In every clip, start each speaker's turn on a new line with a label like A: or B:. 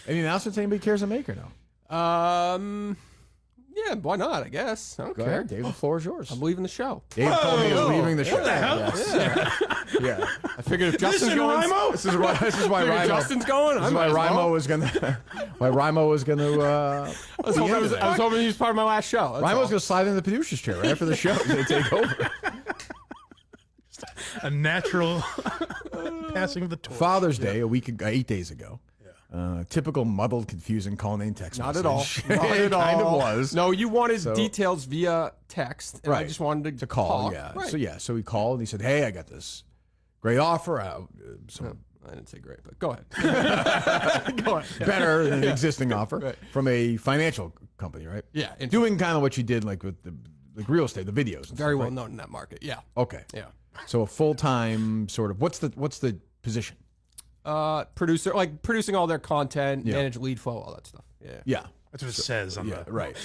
A: Any announcements anybody cares to make or no?
B: Yeah, why not? I guess I don't
A: Go
B: care.
A: ahead, Dave. The floor is yours.
B: I'm leaving the show.
A: Dave told me he was leaving the show.
C: What the hell?
A: Yes. Yeah.
B: I figured if Justin's going,
C: Rhyno?
A: This is why Rhyno.
B: Justin's going.
A: This is why Rhyno was gonna. Why Rhyno was gonna.
B: I was hoping he was part of my last show.
A: Rhyno was gonna slide in the producer's chair right after the show. He's gonna take over.
C: A natural passing of the torch.
A: Father's Day, 8 days ago. Typical muddled, confusing call name text
B: Not
A: message.
B: at all. Not
A: It
B: at
A: kind
B: all.
A: of was.
B: No, you wanted details via text, and I
A: Right.
B: just wanted
A: to call.
B: talk.
A: Yeah.
B: Right.
A: So he called and he said, "Hey, I got this great offer.
B: I didn't say great, but go ahead. Go ahead.
A: Better than an existing offer
B: Right.
A: from a financial company, right?
B: Yeah,
A: Doing kind of what you did, like with the real estate, the videos. And
B: Very
A: stuff,
B: well
A: right?
B: known in that market. Yeah.
A: Okay.
B: Yeah.
A: So a full-time sort of. What's the position?
B: Producer, like producing all their content,
A: Yeah.
B: manage lead flow, all that stuff. Yeah.
A: Yeah.
C: That's what it says on
A: Yeah.
C: the
A: Right.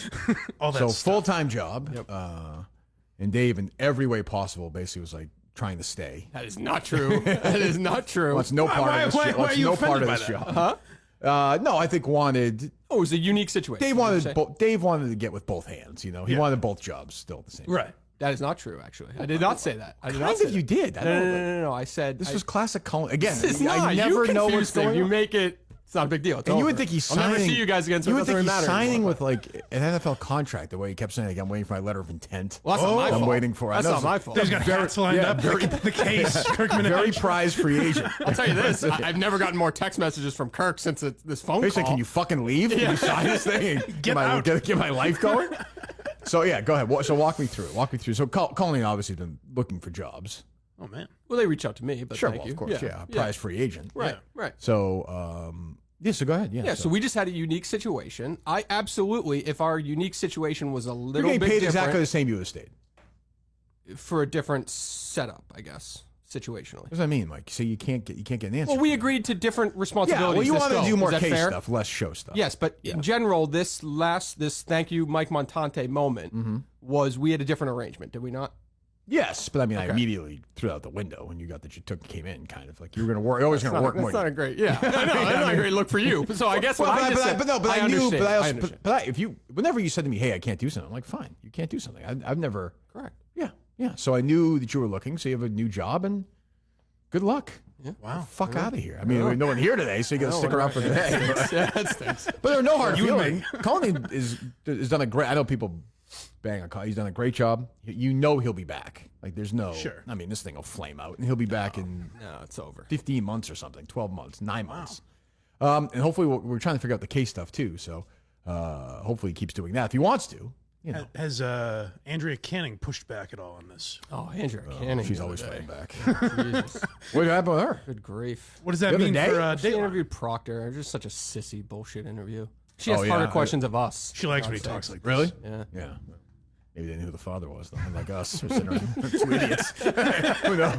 C: all that
A: So
C: stuff.
A: full-time job.
B: Yep.
A: And Dave, in every way possible, basically was like trying to stay.
B: That is not true. That is not true.
A: Well, it's no part of this job.
C: why are
A: It's
C: you
A: no part of
C: offended
A: this
C: by that?
A: job. Huh? No, I think wanted.
B: Oh, it was a unique situation.
A: Dave
B: What did you
A: wanted.
B: say?
A: Dave wanted to get with both hands. You know, he
C: Yeah.
A: wanted both jobs still at the same time.
C: Right.
B: That is not true, actually. I did not say that. I did not
A: Kind
B: say
A: of you
B: that.
A: did. I
B: No,
A: know,
B: no,
A: but
B: no, no. I said
A: This was classic Colin. Again,
B: It's not.
A: I
B: You
A: never know
B: confuse
A: what's
B: things.
A: going
B: You
A: on.
B: make it. It's not a big deal. It's
A: And you
B: over.
A: would think he's
B: I'll
A: signing.
B: never see you guys again. So
A: you
B: it
A: would
B: doesn't
A: think
B: really
A: he's
B: matter
A: signing
B: anymore.
A: with like an NFL contract. The way he kept saying, like, "I'm waiting for my letter of intent."
B: Well, that's not my
A: I'm
B: fault.
A: waiting for it. I
B: That's
A: know
B: not
A: it's
B: my
A: a-
B: fault.
C: He's got hats lined
A: yeah,
C: up.
A: very-
C: the case. Kirkman
A: Very
C: and
A: prized free agent.
B: I'll tell you this: I've never gotten more text messages from Kirk since this phone
A: He
B: call.
A: said, "Can you fucking leave? Can you sign this thing? And
C: Get out.
A: Get my life going." So yeah, go ahead. So walk me through it. Walk me through. So Colin obviously been looking for jobs.
C: Oh man.
B: Well, they reach out to me, but
A: Sure,
B: thank
A: well,
B: you.
A: of course, yeah, prize free agent.
B: Right,
C: Yeah.
B: right.
A: So yeah, so go ahead. Yeah,
B: Yeah, so we just had a unique situation. I absolutely, if our unique situation was a
A: you're
B: little
A: getting
B: bit
A: paid
B: different
A: exactly the same you would have stayed.
B: for a different setup, I guess, situationally.
A: What does that mean, Mike? So you can't get an answer.
B: Well, we agreed to different
A: yeah,
B: responsibilities.
A: well, you
B: this
A: wanted to
B: go.
A: do more
B: Is that
A: case
B: fair?
A: stuff, less show stuff.
B: Yes, but in general, this thank you, Mike Montante moment
A: Mm-hmm.
B: was we had a different arrangement, did we not?
A: Yes, but I mean, I immediately threw out the window when you got that you came in, kind of like you were going to work. You're always going to work more.
B: That's not a great, yeah. I know, that's not a great look for you. So I guess what I just said,
A: I knew,
B: understand.
A: but I also,
B: understand.
A: but if you, whenever you said to me, "Hey, I can't do something," I'm like, "Fine, you can't do something." I've never,
B: Correct.
A: yeah. So I knew that you were looking, so you have a new job, and good luck.
C: Wow.
A: Fuck out of here. I mean, there's no one here today, so you got to stick around for the day.
B: Yeah, that stinks.
A: But there are no hard
C: You and
A: feelings. Colin has done a great. I know people bang on Colin. He's done a great job. You know he'll be back. Like there's no.
C: Sure.
A: I mean, this thing will flame out, and he'll be back in
B: No, it's over.
A: 15 months or something, 12 months, 9 months. And hopefully we're trying to figure out the case stuff too. So hopefully he keeps doing that if he wants to. You know,
C: Has Andrea Canning pushed back at all on this?
B: Oh, Andrea Canning.
A: she's
B: the
A: always
B: other day.
A: fighting back.
B: Jesus.
A: What happened with her?
B: Good grief.
C: What does that
A: The other
C: mean
A: day?
C: for
B: She
C: Dateline?
B: interviewed Proctor. Just such a sissy bullshit interview. She asks
A: Oh,
B: harder
A: yeah.
B: questions of us.
C: She likes
B: for
C: when he
B: God's
C: talks
B: sakes.
C: like this.
A: Really?
B: Yeah.
A: Yeah. Maybe they knew who the father was, though, like us. We're sitting around, two idiots. Who knows?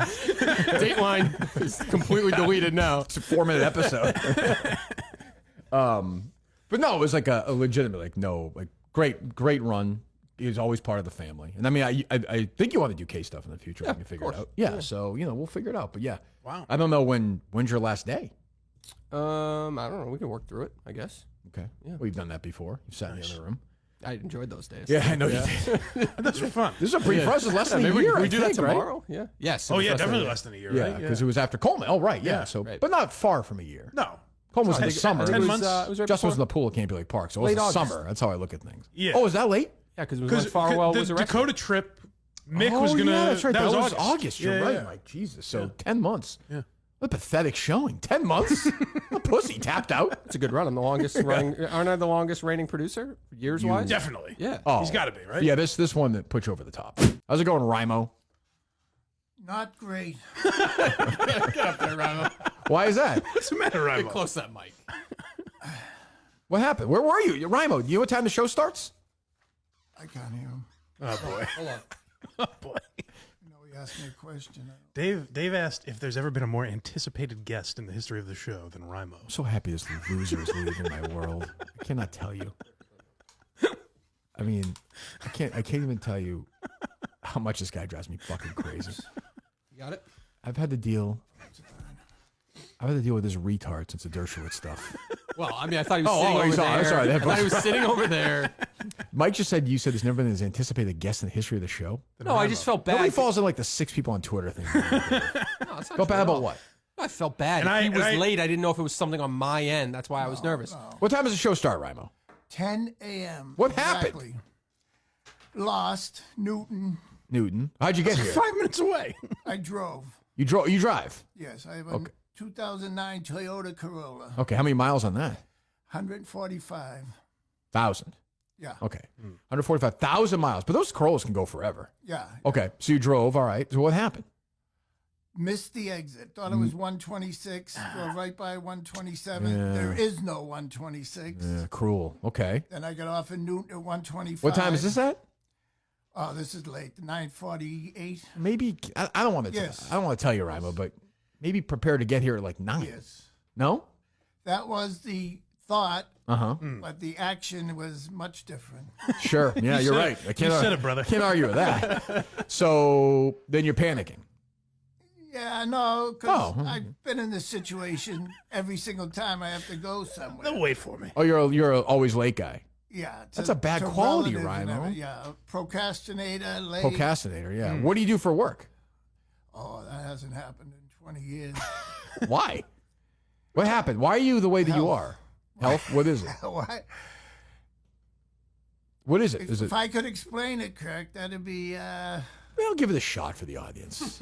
B: Dateline is completely deleted now.
A: It's a 4-minute episode. But no, it was like a legitimate, like, no, like, great run. He was always part of the family. And I mean, I think you want to do case stuff in the future. We can figure it out. Yeah, so, we'll figure it out. But yeah.
C: Wow.
A: I don't know when's your last day?
B: I don't know. We can work through it, I guess.
A: Okay. Yeah. We've done that before. You've sat in the other room.
B: I enjoyed those days.
A: Yeah, I know you did.
C: Those were fun.
A: This is a pre for us. It's less than a
B: Maybe
A: year.
B: we
A: I
B: do that
A: think, right?
B: tomorrow. Yeah. Yes.
C: Oh
B: it was
C: yeah,
B: less than a
C: definitely
B: year.
C: less than a year.
A: Yeah,
C: Right?
A: because it was after Coleman. Oh, right. Yeah. So,
B: right.
A: but not far from a year.
C: No.
A: Coleman was in the
C: I think-
A: summer.
C: I think
A: It
C: it
A: was,
C: was-
B: it was right
A: Justin was in
B: before.
A: the pool at Camp Lake Park, so it was
B: Late
A: the
B: August.
A: summer. That's how I look at things.
C: Yeah.
A: Oh, is that late?
B: Yeah, because it was when Farwell
C: the
B: was arrested.
C: Dakota trip, Mick
A: oh,
C: was gonna.
A: yeah, that's right. That, was
C: August.
A: August. You're
C: Yeah,
A: right,
C: yeah.
A: Mike. Jesus. So 10 months.
C: Yeah.
A: What a pathetic showing. 10 months? A pussy tapped out.
B: It's a good run. I'm the longest running. Aren't I the longest reigning producer years wise?
C: Definitely.
B: Yeah.
A: Oh,
C: He's got to be right.
A: Yeah, this one that puts you over the top. How's it going, Rhyno?
D: Not great.
B: Get up there, Rhyno.
A: Why is that?
C: What's the matter,
B: Get
C: Rhyno?
B: close to that mic.
A: What happened? Where were you? Rhyno, do you know what time the show starts?
D: I can't hear him.
C: Oh boy.
B: Hold on.
C: Oh boy.
D: You know, he asked me a question.
C: Dave asked if there's ever been a more anticipated guest in the history of the show than Rhymo.
A: I'm so happy this loser is leaving my world. I cannot tell you. I mean, I can't even tell you how much this guy drives me fucking crazy.
B: You got it?
A: I've had to deal with this retard since the Dershowitz stuff.
B: Well, I mean, I thought he was sitting
A: oh,
B: over
A: he's
B: there.
A: on. Sorry,
B: I thought he was sitting over there.
A: Mike just said you said there's never been as anticipated guest in the history of the show.
B: No, I just felt bad.
A: Nobody falls in like the 6 people on Twitter thing.
B: No, it's not
A: Felt bad
B: true at all.
A: about what?
B: I felt bad.
C: And
B: He was
C: I-
B: late. I didn't know if it was something on my end. That's why I was nervous.
A: What time does the show start, Rhyno?
D: 10 a.m.
A: What happened?
D: Exactly. Lost. Newton.
A: Newton. How'd you get here?
C: 5 minutes away.
D: I drove.
A: You drove. You drive.
D: Yes, I have a 2009 Toyota Corolla.
A: Okay. How many miles on that?
D: 145.
A: Yeah.
D: Yeah.
A: Okay. 145,000 miles. But those Corollas can go forever.
D: Yeah.
A: Okay. So you drove. All right. So what happened?
D: Missed the exit. Thought it was 126. Drove right by 127.
A: Yeah.
D: There is no 126.
A: Yeah, cruel. Okay.
D: Then I got off in Newton at 125.
A: What time is this at?
D: Oh, this is late. 9:48.
A: Maybe I don't want to.
D: Yes.
A: I don't want to tell you, Rhyno, but maybe prepare to get here at like 9.
D: Yes.
A: No.
D: That was the thought,
A: Uh-huh.
D: but the action was much different.
A: Sure. Yeah, you're right. I can't.
C: You said it, brother.
A: Can't argue with that. So then you're panicking.
D: Yeah, no, because
A: Oh.
D: I've been in this situation every single time I have to go somewhere.
C: They'll wait for me.
A: Oh, you're a always late guy.
D: Yeah.
A: That's a bad quality,
D: relatives and
A: Rhyno.
D: everything. Yeah, procrastinator, late.
A: Procrastinator. Yeah. What do you do for work?
D: Oh, that hasn't happened in 20 years.
A: Why? What happened? Why are you the way that you
D: Health.
A: are? Health. What is it?
D: Why?
A: What is it? Is it?
D: If I could explain it, Kirk, that'd be
A: I'll give it a shot for the audience.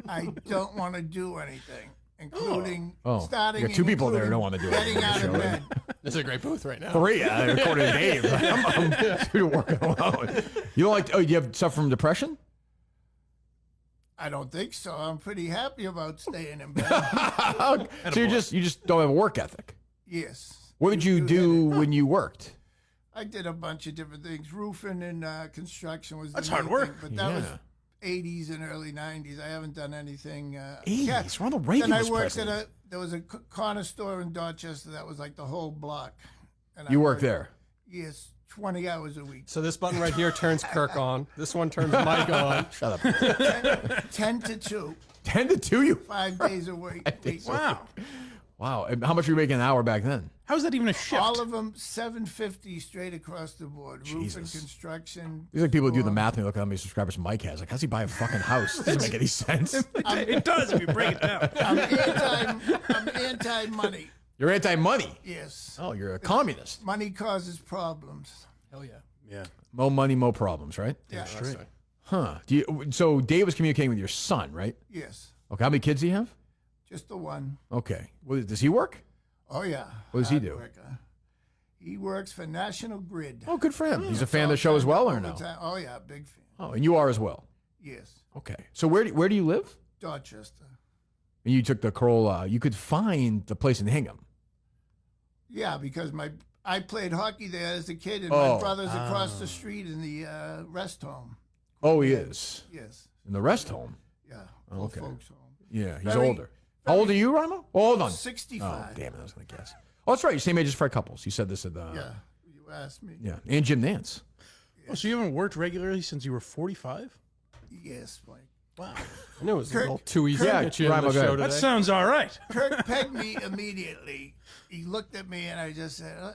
D: I don't want to do anything, including
A: Oh,
D: starting.
A: you got 2
D: and
A: people there who
D: including
A: don't want to do
D: Getting
A: anything.
D: out of bed.
B: This is a great booth right now.
A: 3, according to Dave. I'm working alone. You don't like? Oh, you have suffer from depression?
D: I don't think so. I'm pretty happy about staying in bed.
A: So you just don't have a work ethic.
D: Yes.
A: What did you do when you worked?
D: I did a bunch of different things. Roofing and construction was
C: That's
D: the
C: hard
D: main
C: work.
D: thing, but that was
A: Yeah.
D: 80s and early 90s. I haven't done anything.
A: 80s. Ronald Reagan
D: Then I
A: was
D: worked
A: president.
D: there was a corner store in Dorchester that was like the whole block. And
A: You
D: I
A: worked there.
D: Yes, 20 hours a week.
B: So this button right here turns Kirk on. This one turns Mike on.
A: Shut up.
D: 10 to 2,
A: 10 to 2. You.
D: 5 days a week.
C: Wow.
A: Wow. And how much were you making an hour back then?
C: How's that even a shift?
D: All of them $750 straight across the board. Roofing,
A: Jesus.
D: construction.
A: These are like people who do the
D: store.
A: math and they look at how many subscribers Mike has. Like, how's he buy a fucking house? Doesn't make any sense.
C: It does if you break it down.
D: I'm anti-money.
A: You're anti-money.
D: Yes.
A: Oh, you're a communist.
D: Money causes problems.
B: Hell yeah.
C: Yeah.
A: Mo money, mo problems, right?
D: Yeah.
B: Straight.
A: Huh. So Dave was communicating with your son, right?
D: Yes.
A: Okay. How many kids do you have?
D: Just the one.
A: Okay. Well, does he work?
D: Oh, yeah.
A: What does he
D: Hard
A: do?
D: worker. He works for National Grid.
A: Oh, good for him. He's a fan of the show as well, or no?
D: Oh, yeah, big fan.
A: Oh, and you are as well.
D: Yes.
A: Okay. So where do you live?
D: Dorchester.
A: And you took the Corolla. You could find the place in Hingham.
D: Yeah, because I played hockey there as a kid, and
A: Oh.
D: my brother's across the street in the rest home.
A: Oh, he is.
D: Yes.
A: In the rest home.
D: Yeah.
A: Oh,
D: Old
A: okay.
D: folks home.
A: Yeah, he's
D: Very-
A: older. How old are you, Rhyno? Oh, hold on.
D: 65.
A: Oh, damn it. I was going to guess. Oh, that's right. You're same age as Fred Couples. You said this at the.
D: Yeah. You asked me.
A: Yeah. And Jim Nance.
C: Oh, so you haven't worked regularly since you were 45?
D: Yes, Mike.
C: Wow.
B: I knew it was a
D: Kirk-
B: little too easy
A: Yeah,
B: to get you in
A: Rhyno,
B: the
A: go
B: show
A: ahead.
B: today.
C: That sounds all right.
D: Kirk pegged me immediately. He looked at me, and I just said,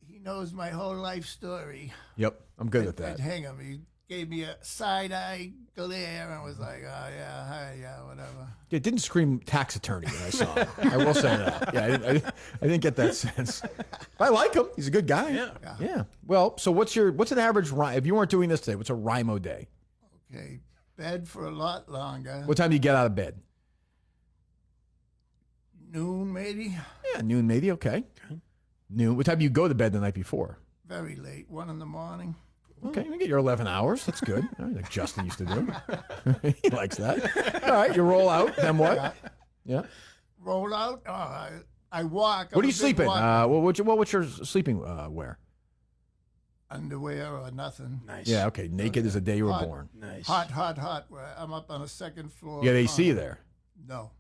D: he knows my whole life story.
A: Yep. I'm good at
D: At
A: that.
D: Hingham. He gave me a side-eye glare and was like, oh, yeah, hi, yeah, whatever.
A: It didn't scream tax attorney when I saw him. I will say that. Yeah, I didn't get that sense. I like him. He's a good guy.
C: Yeah.
A: Yeah. Well, so what's an average if you weren't doing this today, what's a Rhymo day?
D: Okay, bed for a lot longer.
A: What time do you get out of bed?
D: Noon, maybe?
A: Yeah, noon maybe. Okay. Noon. What time do you go to bed the night before?
D: Very late, 1 in the morning.
A: Okay, you get your 11 hours. That's good. All right, like Justin used to do. He likes that. All right, you roll out. Then what? Yeah.
D: Roll out. I walk.
A: What do
D: I'm
A: you
D: a big
A: sleep in?
D: walker.
A: What's your sleeping wear?
D: Underwear or nothing.
C: Nice.
A: Yeah, okay. Naked as the day you were
D: Hot.
A: born.
C: Nice.
D: Hot. Where I'm up on the second floor.
A: You got AC there.
D: No.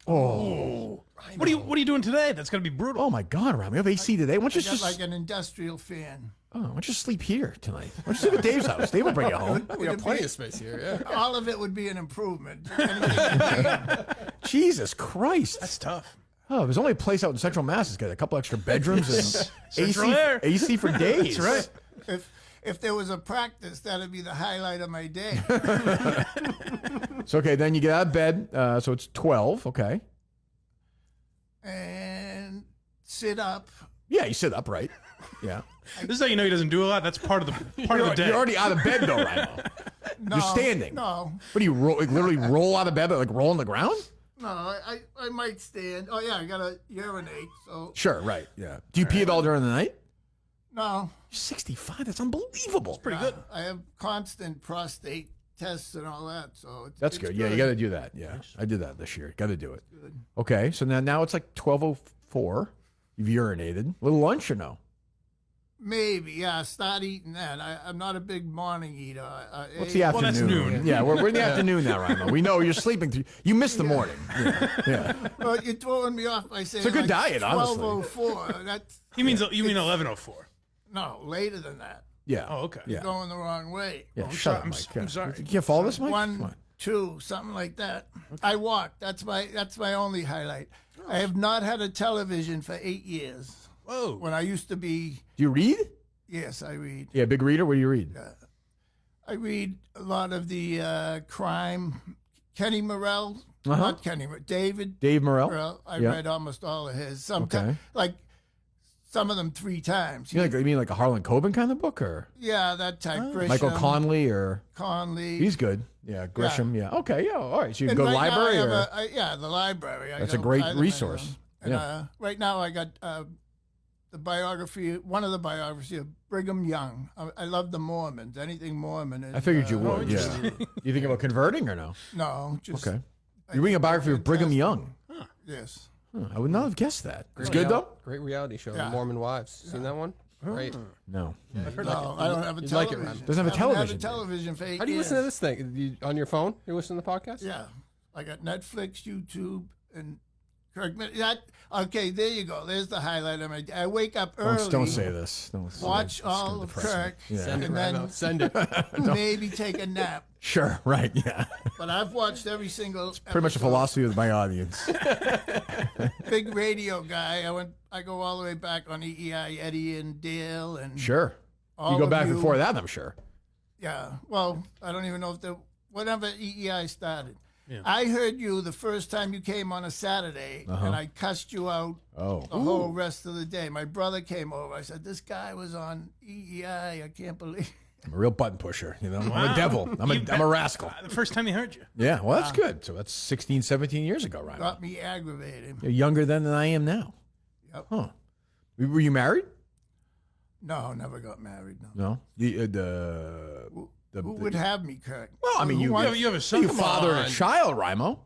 A: Oh.
C: What are you doing today? That's going to be brutal.
A: Oh my God, Ryan. We have AC today. Why don't
D: I
A: you
D: got
A: just
D: like an industrial fan.
A: why don't you sleep here tonight? Why don't you sleep at Dave's house? Dave will bring you home.
B: We got plenty of space here. Yeah.
D: All of it would be an improvement. Anything-
A: Jesus Christ.
C: That's tough.
A: Oh, there's only a place out in Central Mass that's got a couple extra bedrooms and
C: Central air.
A: AC for days.
C: That's right.
D: If there was a practice, that'd be the highlight of my day.
A: So, okay, then you get out of bed. So it's 12. Okay.
D: And sit up.
A: Yeah, you sit up, right? Yeah.
C: This is how you know he doesn't do a lot. That's part of the day.
A: You're already out of bed, though, Rhyno.
D: No,
A: You're standing.
D: No,
A: What do you roll, like, literally roll out of bed, like roll on the ground?
D: no, I might stand. Oh yeah, I gotta urinate. So
A: Sure, right. Yeah. Do you pee at all during the night?
D: no,
A: You're 65. That's unbelievable.
C: Pretty good.
D: I have constant prostate tests and all that. So
A: That's
D: it's
A: good. Yeah, you got to do that. Yeah, I did that this year. Got to do it. Okay, so now it's like 12:04. You've urinated. Little lunch or no?
D: Maybe, yeah. Start eating that. I'm not a big morning eater.
A: What's the afternoon?
C: that's noon.
A: Yeah, we're in the afternoon now, Rhyno. We know you're sleeping through. You missed the morning. Yeah.
D: Well, you're throwing me off by saying
A: It's a good diet, honestly.
D: 12:04. That's
C: You mean 11:04?
D: no later than that.
A: Yeah.
C: Oh, okay.
A: Yeah.
D: Going the wrong way.
A: Yeah.
C: I'm
A: Shut
C: sorry-
A: up,
C: I'm
A: Mike.
C: s- I'm sorry.
A: You can't follow this, Mike? Come
D: 1,
A: on.
D: 2, something like that. I walk. That's my only highlight. I have not had a television for 8 years.
C: Whoa.
D: When I used to be,
A: Do you read?
D: yes, I read.
A: Yeah, big reader. What do you read?
D: I read a lot of the crime. Kenny Morrell, not Kenny, David
A: Dave Morrell.
D: Morrell. I
A: Yeah.
D: read almost all of his. Sometimes,
A: Okay.
D: like some of them 3 times.
A: You mean like a Harlan Coben kind of book, or
D: Yeah, that type. Grisham,
A: Michael Conley, or
D: Conley.
A: he's good. Yeah, Grisham. Yeah. Okay. Yeah. All right. So you
D: And
A: go to the
D: right now
A: library,
D: I have
A: or
D: yeah, the library.
A: That's a great resource.
D: And,
A: Yeah.
D: right now I got the biography, one of the biographies of Brigham Young. I love the Mormons. Anything Mormon. Is,
A: I figured you would. Yeah.
C: interesting.
A: You think about converting or no?
D: No, just
A: Okay. You're reading a biography of Brigham Young.
D: yes.
A: Huh, I would not have guessed that. It's good though.
B: Great reality show,
D: Yeah.
B: Mormon Wives. Seen that one? Great.
A: No.
D: No, I don't have a
B: You'd like it,
D: television.
B: Ron.
A: Doesn't have a
D: I haven't had
A: television.
D: a television for 8
B: How do you
D: years.
B: listen to this thing? On your phone? You listen to the podcast?
D: Yeah, I got Netflix, YouTube, and Kirk. Okay, there you go. There's the highlight of my day. I wake up early.
A: Don't say this.
D: Watch all of Kirk,
B: Send it,
D: and
B: Rhyno.
D: then
B: Send it.
D: maybe take a nap.
A: Sure. Right. Yeah.
D: But I've watched every single.
A: Pretty much the philosophy of my audience.
D: Big radio guy. I go all the way back on EEI, Eddie and Dale, and
A: Sure.
D: all
A: You go
D: of
A: back
D: you.
A: before that, I'm sure.
D: Yeah. Well, I don't even know if whenever EEI started.
C: Yeah.
D: I heard you the first time you came on a Saturday, and I cussed you out
A: Oh.
D: the whole rest of the day. My brother came over. I said, "This guy was on EEI. I can't believe."
A: I'm a real button pusher. You know, I'm
C: Wow.
A: a devil. I'm a rascal.
C: The first time he heard you.
A: Yeah. Well, that's good. So that's 16, 17 years ago, right?
D: Got me aggravated.
A: You're younger than I am now.
D: Yep.
A: Huh. Were you married?
D: No, never got married. No.
A: No.
D: Who would have me, Kirk?
A: Well, I mean,
D: Who
A: you
D: wants-
C: You have a son.
A: you
C: Come
A: father and
C: on.
A: a child, Rymo.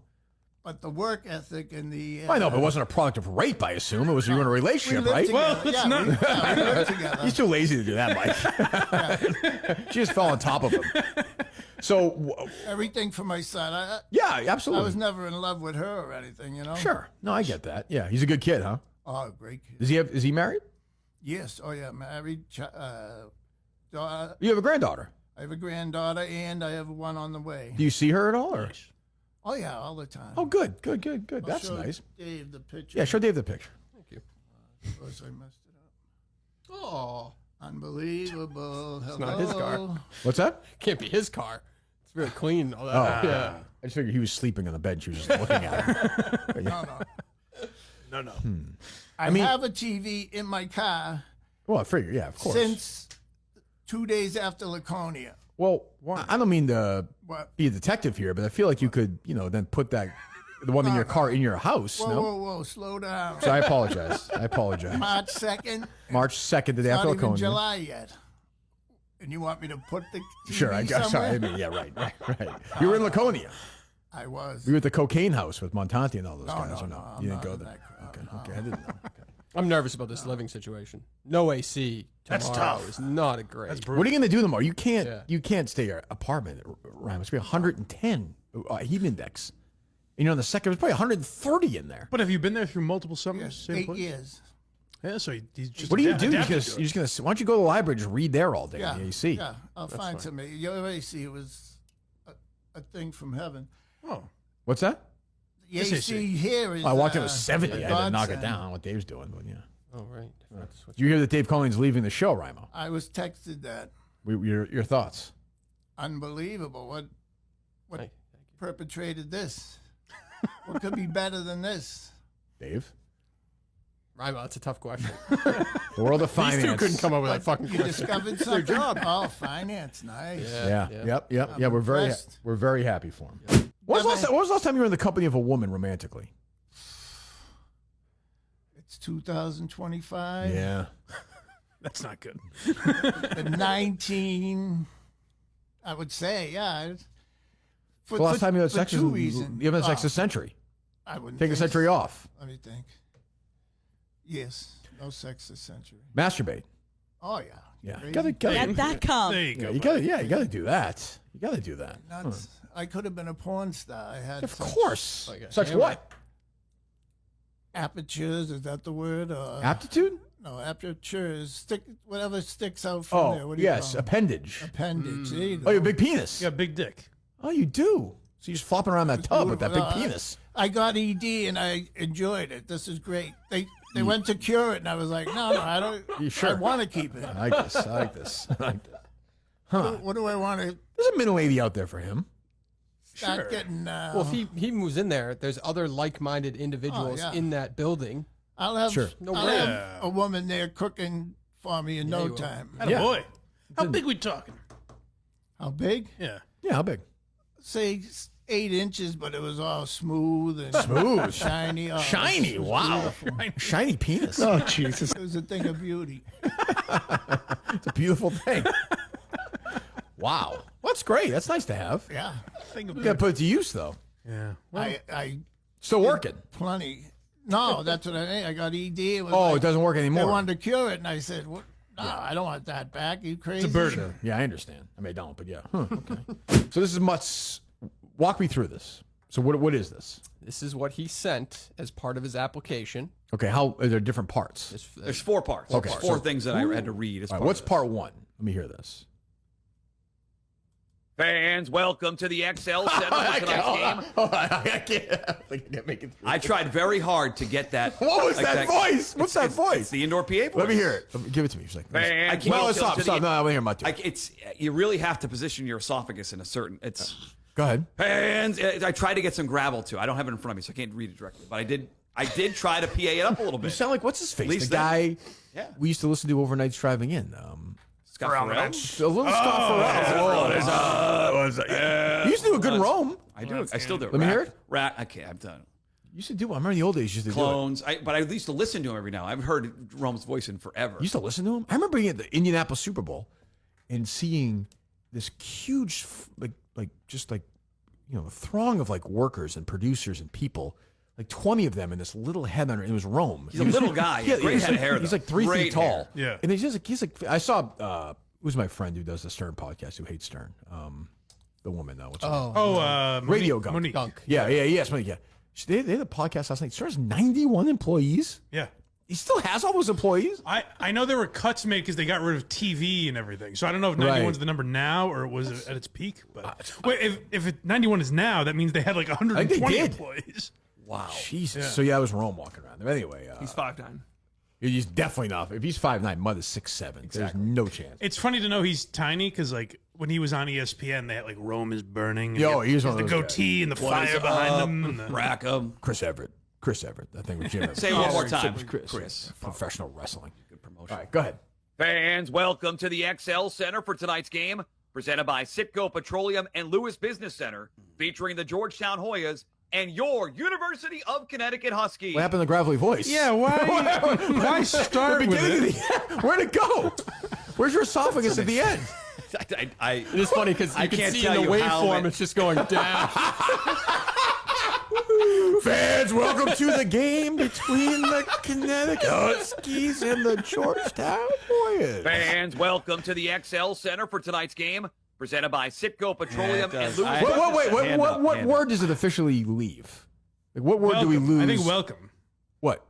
D: But the work ethic and the.
A: I know, but it wasn't a product of rape, I assume. It was you were in a
D: we
A: relationship,
D: lived
A: right?
D: together.
C: Well, it's
D: yeah,
C: not-
D: we lived together.
A: He's too lazy to do that, Mike. She just fell on top of him. So,
D: Everything for my son.
A: yeah,
D: I
A: absolutely.
D: was never in love with her or anything, you know.
A: Sure. No, I get that. Yeah, he's a good kid, huh?
D: Oh, great kid.
A: Is he married?
D: Yes. Oh, yeah. Married. Daughter.
A: You have a granddaughter.
D: I have a granddaughter, and I have one on the way.
A: Do you see her at all? Or?
D: Oh yeah, all the time.
A: Oh, good.
D: I'll
A: That's
D: show
A: nice.
D: Dave the picture.
A: Yeah, show Dave the picture.
D: Of course, I messed it up.
B: Oh,
D: Unbelievable. Hello.
B: not his car.
A: What's that?
B: can't be his car. It's really clean. All that.
A: Oh,
B: Yeah.
A: I just figured he was sleeping on the bed. She was just looking at him.
D: No, no.
C: No.
D: I
A: mean-
D: have a TV in my car
A: Well, I figure, yeah, of course.
D: since 2 days after Laconia.
A: Well, I don't mean to
D: What?
A: be a detective here, but I feel like you could, then put the one in your car in your house.
D: Whoa,
A: No,
D: whoa, slow down.
A: so I apologize.
D: March 2nd.
A: March 2nd, the day
D: Not
A: after
D: even
A: Laconia.
D: July yet. And you want me to put the TV
A: Sure, I guess.
D: somewhere?
A: Sorry, I mean, yeah, right. You were in Laconia.
D: I was.
A: You were at the cocaine house with Montanti and all those
D: No,
A: guys.
D: no,
A: or
D: no, I'm
A: you didn't
D: not
A: go
D: in
A: there.
D: that crowd,
A: Okay,
D: no.
A: okay, I didn't know. Okay.
B: I'm nervous about this living situation. No AC tomorrow.
C: That's tough.
B: Is not a great.
C: That's
A: What
C: brutal.
A: are you going to do tomorrow? You can't.
B: Yeah.
A: You can't stay in your apartment, Ryan. It's going to be 110 heat index. And you're on the second. There's probably 130 in there.
C: But have you been there through multiple summers?
D: Yes,
C: Same
D: 8
C: place?
D: years.
C: Yeah, so he's just
A: What do you do?
C: adapted
A: Because
C: to it.
A: you're just going to. Why don't you go to the library and just read there all day?
D: Yeah,
A: in the AC.
D: yeah. I'll find somebody. Your AC was a thing from heaven.
C: Oh.
A: What's that?
D: The AC here is.
A: I walked in with 70. I had to knock
D: godsend.
A: it down. What Dave's doing, but yeah.
B: Oh, right.
A: You hear that Dave Colleen's leaving the show, Rhyno?
D: I was texted that.
A: Your thoughts?
D: Unbelievable. What perpetrated this? What could be better than this?
A: Dave?
B: Rhyno, that's a tough question.
A: The world of finance.
B: These two couldn't come up with that fucking
D: You
B: question.
D: discovered something. Job. Oh, finance, nice.
A: Yeah. Yep. Yeah.
D: I'm
A: We're
D: impressed.
A: very happy for him. When was the last time you were in the company of a woman romantically?
D: It's 2025.
A: Yeah.
C: That's not good.
D: The 19, I would say, yeah. For,
A: The last time you had
D: for
A: sex
D: two
A: is
D: reasons.
A: you haven't had sex this century.
D: I wouldn't
A: Take a
D: think
A: century
D: so.
A: off.
D: Let me think. Yes, no sex this century.
A: Masturbate.
D: Oh yeah.
A: Yeah.
D: Crazy.
E: Let that come.
C: There you go.
A: You gotta do that. You gotta do that.
D: Nuts. I could have been a porn star. I had
A: Of course.
B: Like a
A: Such
B: hammer.
A: what?
D: apertures. Is that the word? Or,
A: Aptitude?
D: no, apertures. Whatever sticks out from there.
A: Oh,
D: What do you
A: yes.
D: call it?
A: Appendage.
D: Appendage. There you go.
A: Oh, your big penis.
C: You got a big dick.
A: Oh, you do. So you're just flopping around that tub with that big
D: Beautiful.
A: penis.
D: I got ED and I enjoyed it. This is great. They went to cure it and I was like, no, I don't.
A: You sure?
D: I want to keep it.
A: I like this. I like this. I like this. Huh.
D: What do I want to
A: There's a middle lady out there for him.
D: start getting?
B: Well, if he moves in there, there's other like-minded individuals
D: yeah.
B: in that building.
D: I'll have,
A: Sure.
B: No
D: I'll
B: way.
D: have a woman there cooking for me in
B: Yeah,
D: no
B: you will.
D: time.
C: Atta boy. How big we talking?
D: How big?
C: Yeah.
A: Yeah, how big?
D: Say 8 inches, but it was all smooth and
A: Smooth.
D: shiny. Oh,
A: Shiny.
D: it was
A: Wow.
D: beautiful.
A: Shiny penis.
F: Oh, Jesus.
D: It was a thing of beauty.
A: It's a beautiful thing. Wow. Well, that's great. That's nice to have.
D: Yeah,
C: Think
A: You
C: about
A: got to put it to use, though.
C: Yeah.
D: I
A: Still working.
D: plenty. No, that's what I mean. I got ED. It was
A: Oh,
D: like,
A: it doesn't work
D: they
A: anymore.
D: wanted to cure it, and I said, "What? No, I don't want that back. You crazy?"
C: It's a burden.
A: Yeah, I understand. I mean, I don't, but yeah. Huh, okay. So this is much. Walk me through this. So what is this?
B: This is what he sent as part of his application.
A: Okay, how are there different parts?
G: There's 4 parts.
A: Okay,
G: There's 4
A: so-
G: things that I had to read. As
A: All right,
G: part
A: what's
G: of this.
A: part 1? Let me hear this.
G: Fans, welcome to the XL Center for tonight's game.
A: I can't make it through.
G: I tried very hard to get that.
A: What was that voice? What's that
G: It's
A: voice?
G: the indoor PA voice.
A: Let me hear it. Give it to me. She's like,
G: Fans, I can't
A: no,
G: go
A: stop,
G: to
A: stop.
G: the-
A: No, I want to hear my two.
G: It's you really have to position your esophagus in a certain. It's
A: Go ahead.
G: fans. I tried to get some gravel too. I don't have it in front of me, so I can't read it directly. But I did try to PA it up a little
A: You
G: bit.
A: sound like what's his face? The
G: least
A: guy
G: Yeah.
A: we used to listen to overnights driving in.
G: Scott Farrell.
A: A little Scott Farrell. You used to do a good Rome.
G: I do. I still do.
A: Let me hear it.
G: Rat. Okay, I'm done.
A: You used to do. I remember in the old days. You used to
G: Clones. But I used to listen to him every now. I've heard Rome's voice in forever.
A: do it. You used to listen to him. I remember being at the Indianapolis Super Bowl and seeing this huge, throng of like workers and producers and people. Like 20 of them in this little head under. It was Rome.
G: He's a little guy.
A: Yeah,
G: Great
A: he's
G: head
A: like,
G: of hair,
A: he's
G: though.
A: like 3
G: Great
A: feet tall.
G: hair.
C: Yeah.
A: And he's like. I saw. Who's my friend who does the Stern podcast? Who hates Stern? The woman though. What's her name?
C: Oh,
A: Radio
C: Monique.
A: Gunk.
C: Monique.
B: Gunk.
A: Yes, Monique. Yeah. They had a podcast last night. Stern has 91 employees.
C: Yeah.
A: He still has all those employees.
C: I know there were cuts made because they got rid of TV and everything. So I don't know if 91 is the number now or it was at its peak. But wait, if 91 is now, that means they had like 120
A: did.
C: employees.
G: Wow.
A: Jesus. So yeah, it was Rome walking around there. Anyway,
B: He's 5'9".
A: he's definitely not. If he's 5'9", Mud is 6'7". There's no chance.
C: It's funny to know he's tiny because like when he was on ESPN, they had like Rome is burning. and
A: Yo,
C: he
A: he was
C: has
A: one
C: the
A: of those
C: goatee and the fire behind him. And the,
G: Rack 'em.
A: Chris Everett. I think with Jim. Everett.
G: Say it one more time.
A: Chris. Professional wrestling.
G: Good promotion.
A: All right, go ahead.
G: Fans, welcome to the XL Center for tonight's game, presented by Citgo Petroleum and Lewis Business Center, featuring the Georgetown Hoyas and your University of Connecticut Huskies.
A: What happened to the gravelly voice?
C: yeah, why start
A: The
C: with
A: beginning
C: it?
A: of the Where'd it go? Where's your esophagus at the end?
G: I
B: It is funny because
G: I
B: you can
G: can't
B: see
G: tell
B: in the
G: you how
B: waveform
G: many-
B: it's just going down.
A: Fans, welcome to the game between the Connecticut Huskies and the Georgetown Hoyas.
G: Fans, welcome to the XL Center for tonight's game, presented by Citgo Petroleum and Lewis.
A: Wait. What word does it officially leave? Like, what word do we lose?
C: I think welcome.
A: What?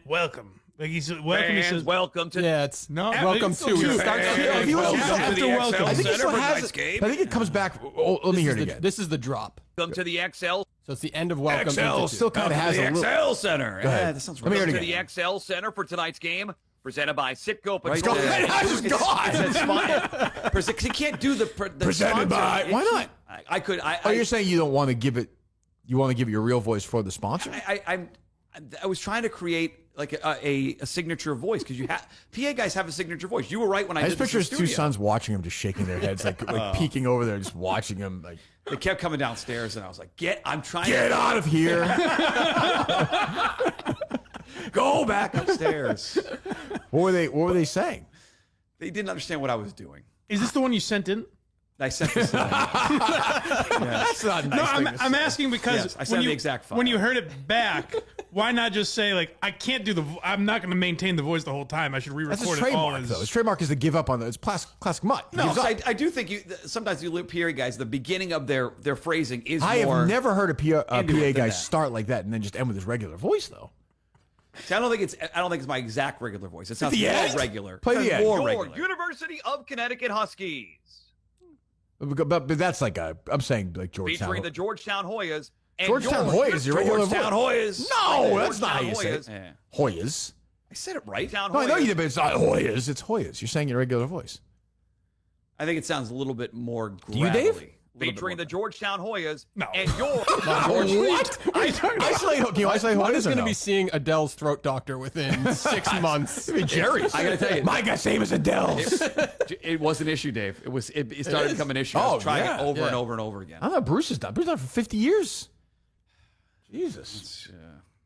C: Welcome. Like he's welcome. He
G: Fans,
C: says
G: welcome to
B: Yeah, it's
C: I
B: welcome
C: think
B: to.
C: so,
B: It
C: too.
B: starts
G: Fans,
B: here.
A: If you listen
G: welcome
A: after
G: to the
C: welcome.
G: XL
A: I think he
G: Center
A: still
G: for
A: has
G: tonight's
A: it.
G: game.
A: I think it comes back. Oh, let me hear it again.
B: This is the drop.
G: Welcome to the XL
B: So it's the end of Welcome
A: XL
B: Institute.
A: still kind of has
G: the
A: a little.
G: XL Center.
A: Go ahead.
G: Yeah, that sounds
A: Let me hear
G: right.
A: it
G: To the
A: again.
G: XL Center for tonight's game, presented by Sitco
A: Right
G: Petroleum.
A: there. I just
G: He can't do the
A: Presented by. Why not?
G: I could.
A: You're saying you don't want to give it. You want to give it your real voice for the sponsor?
G: I was trying to create like a signature voice because PA guys have a signature voice. You were right when I
A: I
G: did
A: just picture
G: this
A: his
G: in
A: two
G: studio.
A: sons watching him, just shaking their heads, like peeking over there, just watching him. Like,
G: They kept coming downstairs, and I was like, I'm trying
A: get
G: to
A: out of here!
G: go back upstairs.
A: What were they saying?
G: They didn't understand what I was doing.
C: Is this the one you sent in?
G: I sent this.
A: That's not a nice.
C: No,
A: thing
C: I'm,
A: to
C: I'm
A: say.
C: asking because
G: Yes, I sent
C: when
G: the
C: you,
G: exact file.
C: when you heard it back, why not just say like I can't do I'm not going to maintain the voice the whole time. I should
A: That's his
C: re-record it all
A: trademark,
C: as
A: though. His trademark is to give up on the. It's classic mutt. He
G: No,
A: gives up.
G: I do think sometimes you PA guys, the beginning of their phrasing is
A: I
G: more.
A: have never heard a PA
G: into it than
A: guy
G: that.
A: start like that and then just end with his regular voice, though.
G: See, I don't think it's my exact regular voice. It sounds
A: the
G: more
A: end?
G: regular.
A: Play the end.
G: More Your regular.
E: University of Connecticut Huskies.
A: But that's like I'm saying like Georgetown.
E: Featuring the Georgetown Hoyas. And
A: Georgetown
E: your
A: Hoyas, your regular
G: Georgetown
A: voice.
G: Hoyas.
A: No, that's not how
E: Georgetown
A: you say it.
E: Hoyas.
G: Yeah.
A: Hoyas.
G: I said it right.
E: Town
A: No, I know
E: Hoyas.
A: you did, but it's not Hoyas. It's Hoyas. You're saying your regular voice.
G: I think it sounds a little bit more gravelly.
A: you, Dave?
G: A little bit
E: Featuring the
G: more.
E: Georgetown Hoyas.
C: No.
E: And your
A: What? Isolate. Can you isolate
B: One
A: Hoyas
B: is
A: or
B: going to
A: no?
B: be seeing Adele's throat doctor within 6 months.
A: I mean, Jerry's.
G: I gotta tell you,
A: my guy's same as Adele's.
G: it was an issue, Dave. It started to become an issue. I
A: Oh,
G: was trying
A: yeah.
G: it over
B: Yeah.
G: and over and over again.
A: I thought Bruce has done. Bruce has done it for 50 years. Jesus.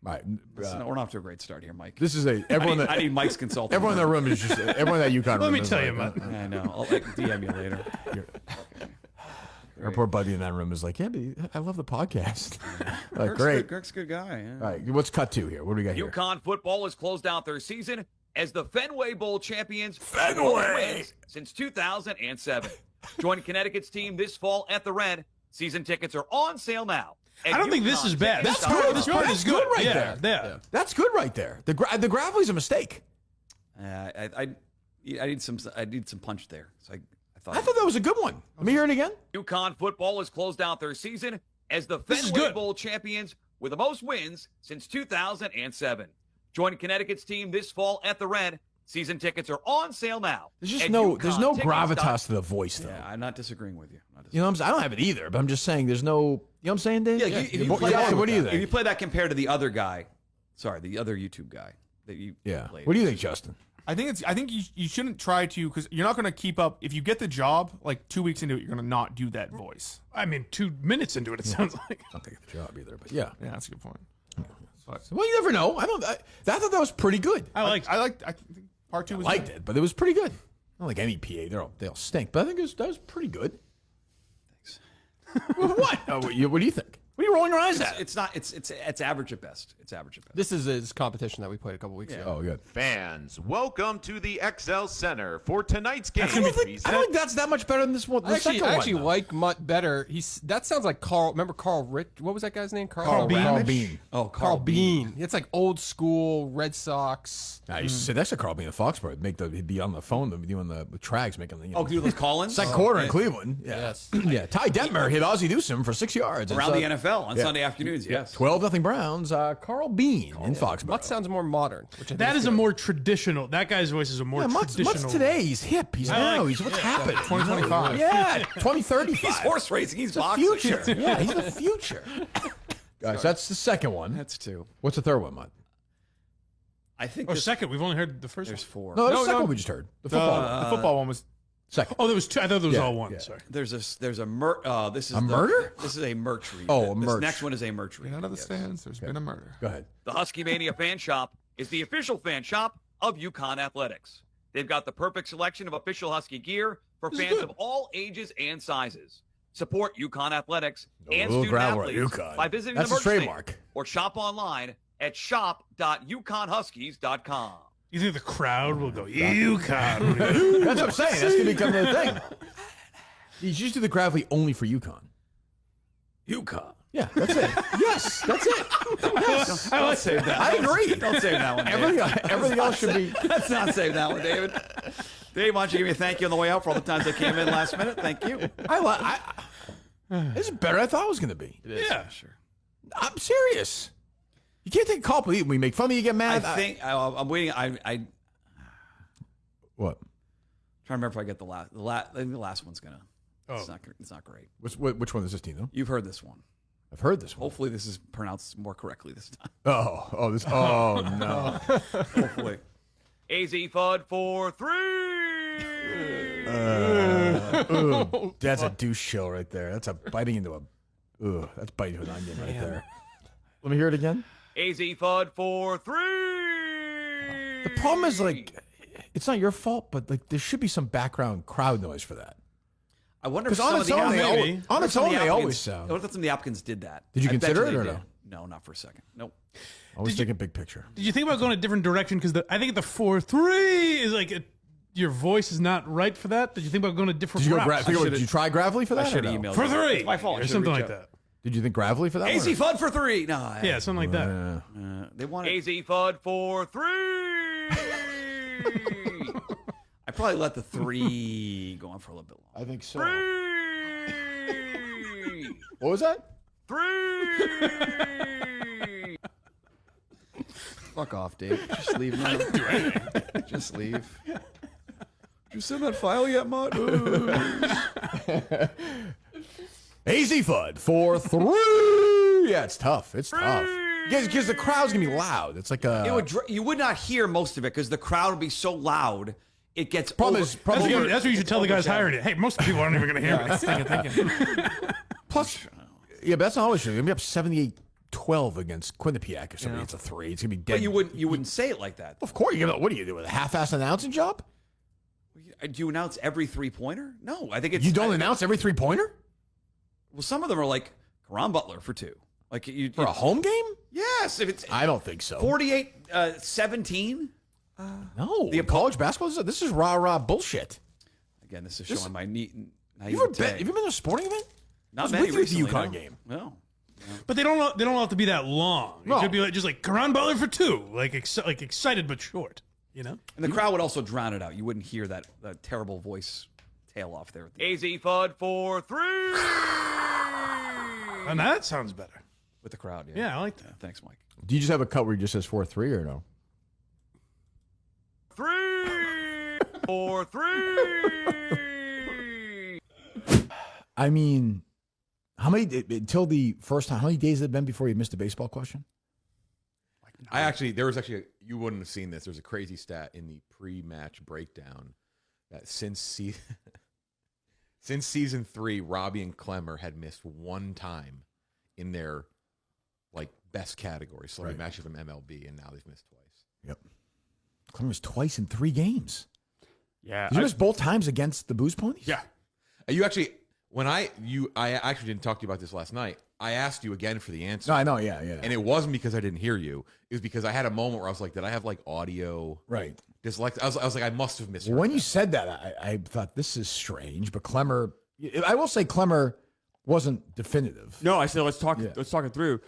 A: All right.
G: We're not off to a great start here, Mike.
A: This is
G: I need Mike's consulting.
A: everyone in that room is just everyone in that UConn room.
C: Let me
A: is
C: tell you,
A: like,
C: man.
G: I know. I'll DM you later.
A: Our poor buddy in that room is like, yeah, but I love the podcast. Like, great.
G: Kirk's a good guy. Yeah.
A: All right, what's cut to here? What do we got here?
E: UConn football has closed out their season as the Fenway Bowl champions.
A: Fenway!
E: with most wins since 2007. Join Connecticut's team this fall at the Red. Season tickets are on sale now.
C: I don't think this is bad.
A: That's
C: This part-
A: good.
C: This part
A: That's
C: is
A: good right
C: yeah,
A: there.
C: Yeah.
A: That's good right there. The gravelly's a mistake.
G: I need some punch there. So
A: I thought that was a good one. Let me hear it again.
E: UConn football has closed out their season as the
C: This is
E: Fenway
C: good.
E: Bowl champions with the most wins since 2007. Join Connecticut's team this fall at the Red. Season tickets are on sale now.
A: There's just
E: at
A: there's no
E: UConntickets.com.
A: gravitas to the voice though.
G: Yeah, I'm not disagreeing with you.
A: You know what I'm saying? I don't have it either, but I'm just saying there's no. You know what I'm saying, Dave?
G: Yeah, if you play
A: Yeah,
G: that,
A: what do you
G: if you
A: think?
G: play that compared to the other guy, the other YouTube guy that you
A: Yeah.
G: played.
A: What do you think, Justin?
F: I think you shouldn't try to, because you're not going to keep up. If you get the job, like 2 weeks into it, you're going to not do that voice.
C: I mean, 2 minutes into it, it sounds like.
A: I don't think it's a job either, but yeah.
F: Yeah, that's a good point.
A: Well, you never know. I thought that was pretty good.
C: I
F: I think part 2
A: I
F: was
A: liked
F: good.
A: it, but it was pretty good. I don't like any PA. They all stink, but I think that was pretty good. Thanks. What? What do you think? What are you rolling your eyes at?
G: It's not. It's average at best. It's average at best.
B: This is his competition that we played a couple weeks ago.
A: Oh, good.
H: Fans, welcome to the XL Center for tonight's game.
A: I don't think that's that much better than this one. The
B: I
A: second
B: actually
A: one, though.
B: like Mutt better. That sounds like Carl. Remember Carl Rich? What was that guy's name?
A: Carl Bean.
G: Oh,
B: Carl Bean. It's like old school Red Sox.
A: I used to sit next to Carl Bean at Foxborough. He'd be on the phone, doing the trags, making the.
G: do those call-ins?
A: Second quarter in Cleveland. Yeah.
B: Yes.
A: Yeah. Ty Detmer hit Ozzie Newsome for 6 yards.
G: around
A: It's,
G: the NFL on
A: yeah.
G: Sunday afternoons. Yes.
A: 12-0 Browns. Carl Bean in Foxborough.
B: Mutt sounds more modern. Which I think
C: That is a
B: good.
C: more traditional. That guy's voice is a more
A: Yeah, Mutt's
C: traditional.
A: today. He's hip. He's
C: I
A: now.
C: like-
A: He's what's happened.
F: 2025.
A: Yeah, 2035.
G: He's horse racing. He's
A: the
G: boxing.
A: future. Yeah, he's the future. Guys, that's the second one.
G: That's two.
A: What's the third one, Mutt?
G: I think
C: Oh,
G: this-
C: second. We've only heard the first
G: there's
C: one.
G: four.
A: No, that's
F: No,
A: the second
F: no.
A: one we just heard. The football one.
F: The football one was.
A: Second.
C: Oh, there was two. I thought there was
A: Yeah,
C: all one.
A: yeah.
C: Sorry.
G: There's a this is
A: A murder?
G: This is a merch read.
A: Oh, a
G: This
A: merch.
G: next one is a merch read.
F: Out of the
G: Yes.
F: stands, there's been a murder.
A: Go ahead.
E: The Husky Mania Fan Shop is the official fan shop of UConn Athletics. They've got the perfect selection of official Husky gear for fans of all ages and sizes. Support UConn Athletics and
A: little
E: student
A: gravel at
E: athletes
A: UConn.
E: by visiting
A: That's
E: the
A: a
E: merch stand
A: trademark.
E: or shop online at shop.uconnhuskies.com.
C: You think the crowd will go, UConn?
A: That's what I'm saying. That's going to become the thing. You should do the gravelly only for UConn.
G: UConn.
A: Yeah, that's it. Yes, that's it. Yes.
G: I like save that.
A: I agree.
G: Don't save that one.
A: Everything else should be.
G: Let's not save that one, David. Dave, why don't you give me a thank you on the way out for all the times I came in last minute? Thank you.
A: This is better than I thought it was going to be.
C: Yeah.
G: Sure.
A: I'm serious. You can't take a call. We make fun of you, get mad.
G: I think I'm waiting.
A: What?
G: Trying to remember if I get the last. I think the last one's gonna.
C: Oh.
G: It's not great.
A: Which one is this, Tino?
G: You've heard this one.
A: I've heard this one.
G: Hopefully, this is pronounced more correctly this time.
A: Oh, no.
G: Hopefully.
E: AZ Fudd for 3.
A: That's a douche show right there. That's a biting into a. That's biting into an onion right there. Let me hear it again.
E: AZ Fudd for 3.
A: The problem is, like, it's not your fault, but like there should be some background crowd noise for that.
G: I wonder if
A: Because on its own, they always sound.
G: I wonder if some of the applicants did that.
A: Did you
G: I bet
A: consider it
G: they
A: or
G: did.
A: no?
G: No, not for a second. Nope.
A: Always thinking big picture.
C: Did you think about going a different direction? Because I think the 4-3 is like your voice is not right for that. Did you think about going a different
A: Did you
C: route?
A: did you try gravelly for that?
G: I should
A: or
G: have
A: no?
G: emailed
C: For
G: you.
C: 3.
G: It's my fault. I
C: Or
G: should've
C: something
G: reached
C: like
G: out.
C: that.
A: Did you think gravelly for that?
G: AZ Fudd for 3. No.
C: Yeah, something like that.
G: They wanted.
E: AZ Fudd for 3.
G: I probably let the 3 go on for a little bit longer.
A: I think so.
E: 3.
A: What was that?
E: 3.
G: Fuck off, Dave. Just leave now. Just leave. Did you send that file yet, Mud?
A: AZ Fudd for 3. Yeah, it's tough. It's tough. Because the crowd's gonna be loud. It's like a.
G: You would not hear most of it because the crowd would be so loud. It gets
A: Problem
G: over-
A: is- problem
C: That's what you should tell the guys hiring you. Hey, most people aren't even going to hear me.
F: Thinking.
A: Plus, yeah, but that's not always true. You're gonna be up 78-12 against Quinnipiac or something. It's a 3. It's gonna be dead.
G: But you wouldn't say it like that.
A: Of course, you're gonna. What do you do with a half-assed announcing job?
G: Do you announce every 3-pointer? No, I think it's.
A: You don't announce every 3-pointer
G: Well, some of them are like Karan Butler for 2. Like
A: for a home game?
G: Yes, if it's
A: I don't think so.
G: 48-17.
A: No, the college basketball. This is rah bullshit.
G: Again, this is showing my neat.
A: Have you ever been to a sporting event?
G: Not
A: I was
G: many
A: with you at the
G: recently,
A: UConn
G: no.
A: game.
G: No.
C: But they don't have to be that long. It
A: No.
C: could be like, just like Karan Butler for 2. Like excited but short. You know?
G: And the crowd would also drown it out. You wouldn't hear that terrible voice tail off there. At the
E: AZ Fudd for 3.
C: And that sounds better.
G: with the crowd.
C: Yeah, I like that.
G: Yeah, thanks, Mike.
A: Do you just have a cut where he just says 4-3 or no?
E: 3. 4 3.
A: I mean, how many until the first time? How many days had it been before you missed a baseball question?
I: You wouldn't have seen this. There's a crazy stat in the pre-match breakdown that since season 3, Robbie and Clemmer had missed one time in their best category, celebrity matches from MLB, and now they've missed twice.
A: Yep. Clemmer's twice in 3 games.
F: Yeah.
A: Did you miss both times against the Booze Ponies?
F: Yeah.
I: You actually, I actually didn't talk to you about this last night. I asked you again for the answer.
A: No, I know. Yeah.
I: And it wasn't because I didn't hear you. It was because I had a moment where I was like, did I have audio?
A: Right.
I: Dyslexia? I was like, I must have missed.
A: When you said that, I thought this is strange. But Clemmer, I will say Clemmer wasn't definitive.
J: No, I said let's talk it through.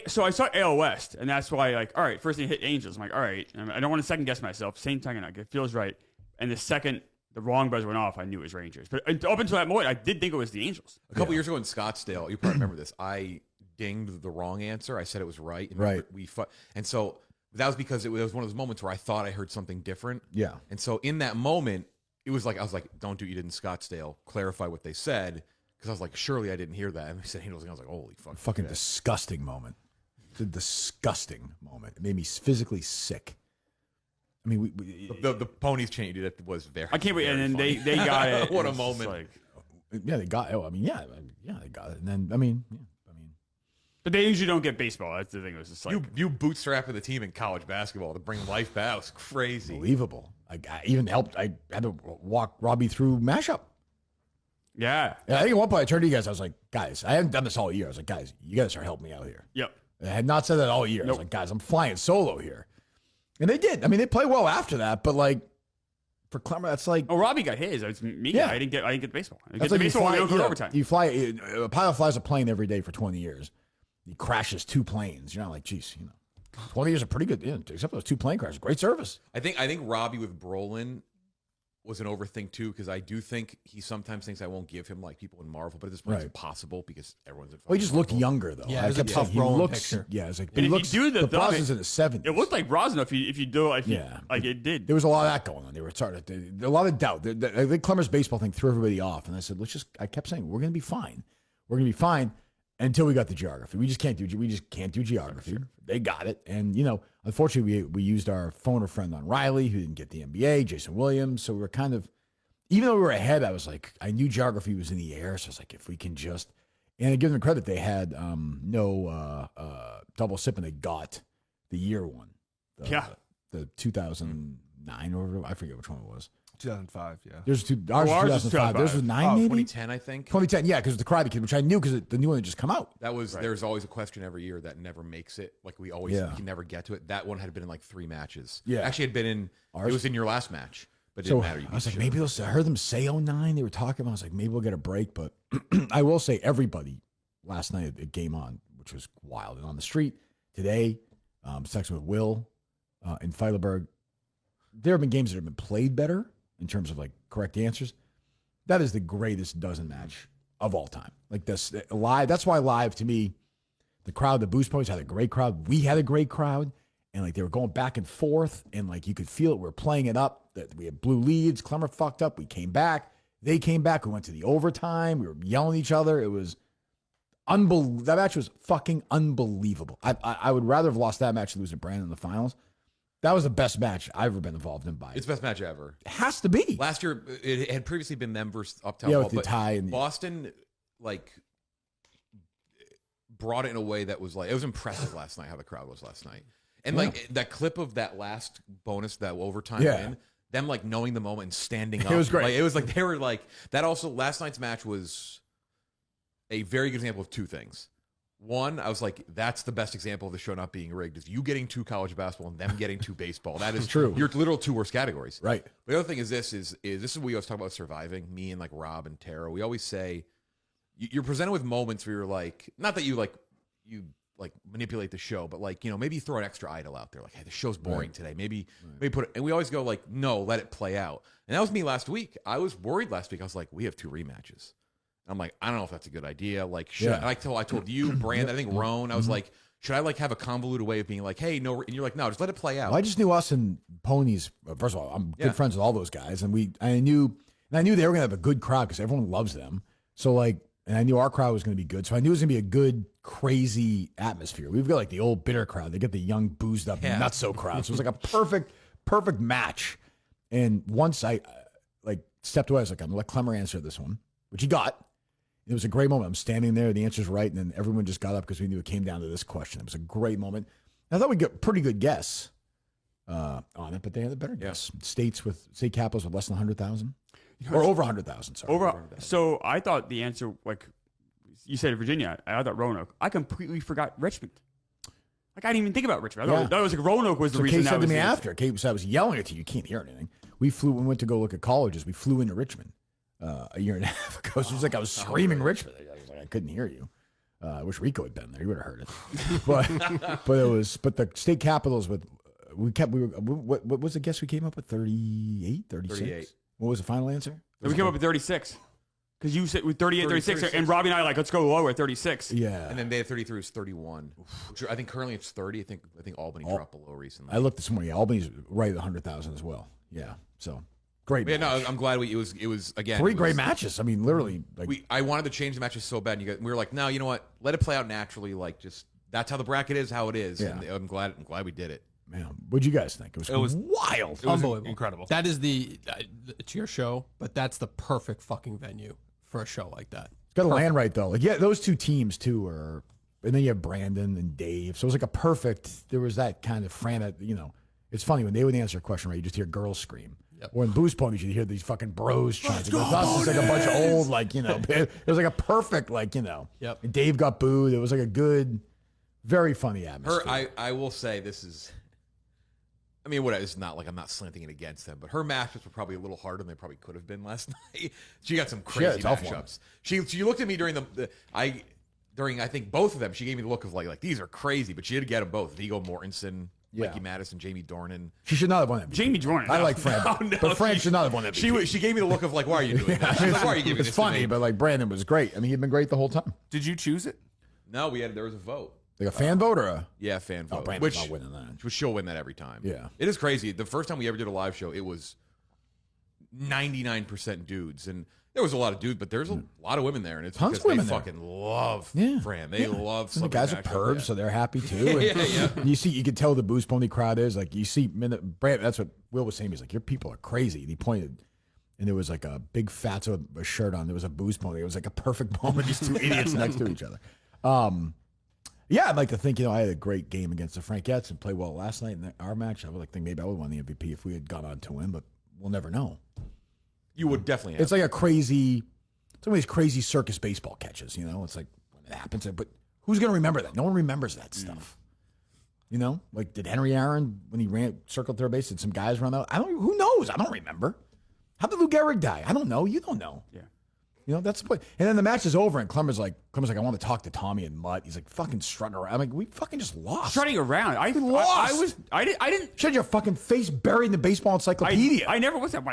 J: So I saw AL West, and that's why all right, first thing hit Angels. I'm like, all right, I don't want to second guess myself. Same time, it feels right. And the second the wrong buzzer went off, I knew it was Rangers. But up until that moment, I did think it was the Angels.
I: A couple years ago in Scottsdale, you probably remember this. I dinged the wrong answer. I said it was right. And and so that was because it was one of those moments where I thought I heard something different.
A: Yeah.
I: And so in that moment, it was like I was like, "Don't do what you did in Scottsdale. Clarify what they said." Because I was like, surely I didn't hear that. And they said Angels, and I was like, holy fuck.
A: Fucking disgusting moment. It's a disgusting moment. It made me physically sick. I mean,
I: the ponies changed. That was very.
J: I can't wait. And then
I: funny.
J: they got it.
I: What a
J: It's
I: moment.
A: yeah, they got. Oh, I mean, yeah, they got it. And then,
J: But they usually don't get baseball. That's the thing. It was just
I: you bootstrapping the team in college basketball to bring life back. It was crazy.
A: Unbelievable. I even helped. I had to walk Robbie through mashup.
J: Yeah.
A: I think at one point I turned to you guys. I was like, guys, I haven't done this all year. I was like, guys, you guys are helping me out here.
J: Yep.
A: I had not said that all year. I was like, guys, I'm flying solo here. And they did. I mean, they played well after that, but for Clemmer, that's like.
J: Oh, Robbie got his. It's me.
A: Yeah.
J: I didn't get the baseball. I
A: That's
J: get the
A: like
J: baseball when we don't go to overtime.
A: You fly. A pilot flies a plane every day for 20 years. He crashes 2 planes. You're not like, geez, 20 years are pretty good. Yeah, except those 2 plane crashes. Great service.
I: I think Robbie with Brolin was an overthink too, because I do think he sometimes thinks I won't give him like people in Marvel, but at this point it's impossible because everyone's in.
A: Well, he just looked younger though.
B: Yeah, it was a tough rolling picture.
A: Yeah, it's like
J: And
A: he
J: if
A: looks.
J: you do the thumb,
A: Brosnan's in the 70s.
J: It looked like Brosnan if you do it like it did.
A: There was a lot of that going on. They were starting a lot of doubt. I think Clemmer's baseball thing threw everybody off, and I said, I kept saying we're going to be fine. We're going to be fine until we got the geography. We just can't do geography. Sure. They got it, and unfortunately, we used our phone a friend on Riley who didn't get the NBA, Jason Williams. So we were kind of. Even though we were ahead, I was like, I knew geography was in the air, so I was like, if we can just, and I give them credit, they had no double sip, and they got the year one, the 2009 or whatever, I forget which one it was.
F: 2005, yeah.
A: There's ours was 2005. Theirs was 9, maybe
I: 2010, I think.
A: 2010, yeah, because the Karate Kid, which I knew because the new one had just come out.
I: That was there's always a question every year that never makes it. Like we can never get to it. That one had been in like 3 matches.
A: Yeah,
I: actually had been in. It was in your last match. But it
A: so
I: didn't matter.
A: I was like, maybe I heard them say 09. They were talking about. I was like, maybe we'll get a break. But I will say, everybody last night at Game On, which was wild, and on the street today, texting with Will in Feidelberg. There have been games that have been played better in terms of like correct answers. That is the greatest dozen match of all time. Like this live. That's why live to me, the crowd, the Boost Boys had a great crowd. We had a great crowd. And like they were going back and forth, and like you could feel it. We're playing it up. That we had blue leads. Clemmer fucked up. We came back. They came back. We went to the overtime. We were yelling at each other. It was unbelievable. That match was fucking unbelievable. I would rather have lost that match than lose to Brandon in the finals. That was the best match I've ever been involved in.
I: It's the best match ever.
A: It has to be.
I: Last year, it had previously been them versus Uptown.
A: Yeah, with the tie and
I: Boston, like brought it in a way that was like it was impressive last night. How the crowd was last night. And like that clip of that last bonus, that overtime win, them like knowing the moment and standing up.
A: It was great.
I: Like, it was like they were like that. Also, last night's match was a very good example of 2 things. One, I was like, that's the best example of the show not being rigged. Is you getting 2 college basketball and them getting 2 baseball. That is
A: true.
I: Your literal 2 worst categories.
A: Right.
I: The other thing is this is what we always talk about surviving. Me and like Rob and Tara, we always say you're presented with moments where you're like, not that you manipulate the show, but like, maybe you throw an extra idol out there. Like, hey, the show's boring today. Maybe put it, and we always go like, no, let it play out. And that was me last week. I was worried last week. I was like, we have 2 rematches. I'm like, I don't know if that's a good idea. Like, should I told you, Brand, I think Roan, I was like, should I like have a convoluted way of being like, hey, no, and you're like, no, just let it play out.
A: Well, I just knew us and Ponies. First of all, I'm good friends with all those guys, and I knew they were gonna have a good crowd because everyone loves them. So like, and I knew our crowd was gonna be good. So I knew it was gonna be a good, crazy atmosphere. We've got like the old bitter crowd. They get the young, boozed up, nutso crowd. So it was like a perfect match. And once I like stepped away, I was like, I'm gonna let Clemmer answer this one, which he got. It was a great moment. I'm standing there, the answer's right, and then everyone just got up because we knew it came down to this question. It was a great moment. I thought we got pretty good guess on it, but they had a better guess. State capitals with less than 100,000 or over 100,000. Sorry,
J: so I thought the answer, like you said, Virginia. I thought Roanoke. I completely forgot Richmond. Like I didn't even think about Richmond. I thought it was like Roanoke was the reason.
A: Kate said to me after. Kate said I was yelling at you. You can't hear anything. We went to go look at colleges. We flew into Richmond a year and a half ago. So it was like I was screaming Richmond. I was like, I couldn't hear you. I wish Rico had been there. He would have heard it. But the state capitals with what was the guess we came up with? 38, 36?
I: 38.
A: What was the final answer?
J: We came up with 36. Because you said with 38, 36, and Robbie and I like, let's go lower at 36.
A: Yeah.
I: And then they had 33 was 31. Which I think currently it's 30. I think Albany dropped below recently.
A: I looked this morning. Albany's right at 100,000 as well. Yeah. So great.
I: Yeah, no, I'm glad it was again
A: 3 great matches. I mean, literally. Like,
I: I wanted to change the matches so bad. And we were like, no, you know what? Let it play out naturally. Like just that's how the bracket is, how it is.
A: Yeah.
I: And I'm glad we did it.
A: Man, what'd you guys think? It was wild.
B: It was unbelievable.
F: Incredible.
B: That is it's your show, but that's the perfect fucking venue for a show like that.
A: It's got to land right though. Like those 2 teams too are, and then you have Brandon and Dave. So it was like a perfect. There was that kind of frantic. It's funny when they would answer a question right, you just hear girls scream.
B: Yep.
A: Or in Boost Ponies, you hear these fucking bros chanting. With us, it's like a bunch of old, it was like a perfect,
B: Yep.
A: And Dave got booed. It was like a good, very funny atmosphere.
I: I will say this is. I mean, it's not like I'm not slanting it against them, but her matchups were probably a little harder than they probably could have been last night. She got some crazy matchups. She looked at me during I think both of them. She gave me the look of like these are crazy, but she did get them both. Viggo Mortensen,
A: Yeah.
I: Mikey Madison, Jamie Dornan.
A: She should not have won MVP.
J: Jamie Jordan.
A: I like Fran, but Fran should not have won MVP.
I: She gave me the look of like, why are you doing that? She's like, why are you giving
A: It's
I: this to
A: funny,
I: me?
A: but like Brandon was great. I mean, he'd been great the whole time.
F: Did you choose it?
I: No, there was a vote.
A: Like a fan vote or a?
I: Yeah, fan vote.
A: Brandon's not winning that.
I: Which she'll win that every time.
A: Yeah.
I: It is crazy. The first time we ever did a live show, it was 99% dudes. And there was a lot of dudes, but there's a lot of women there. And it's
A: Tons
I: because
A: of women
I: they
A: there.
I: fucking love
A: Yeah.
I: Fran. They love
A: And the guys are
I: Celebrity
A: pervs,
I: Bachelor.
A: so they're happy too. And you can tell the Booze Pony crowd is like, you see, Brandon, that's what Will was saying. He's like, your people are crazy. And he pointed, and there was like a big fatso with a shirt on. There was a Booze Pony. It was like a perfect moment. These two idiots next to each other. Yeah, I'd like to think, I had a great game against the Frankettes and played well last night in our match. I would like to think maybe I would have won the MVP if we had gone on to win, but we'll never know.
I: You would definitely have.
A: It's like some of these crazy circus baseball catches, It's like when it happens, but who's going to remember that? No one remembers that stuff. Like did Henry Aaron, when he circled third base, did some guys run out? Who knows? I don't remember. How did Lou Gehrig die? I don't know. You don't know.
J: Yeah.
A: That's the point. And then the match is over, and Clemmer's like, I want to talk to Tommy and Mutt. He's like, fucking strutting around. I'm like, we fucking just lost.
J: Strutting around. I
A: lost.
J: I didn't.
A: You had your fucking face buried in the baseball encyclopedia.
J: I never was that.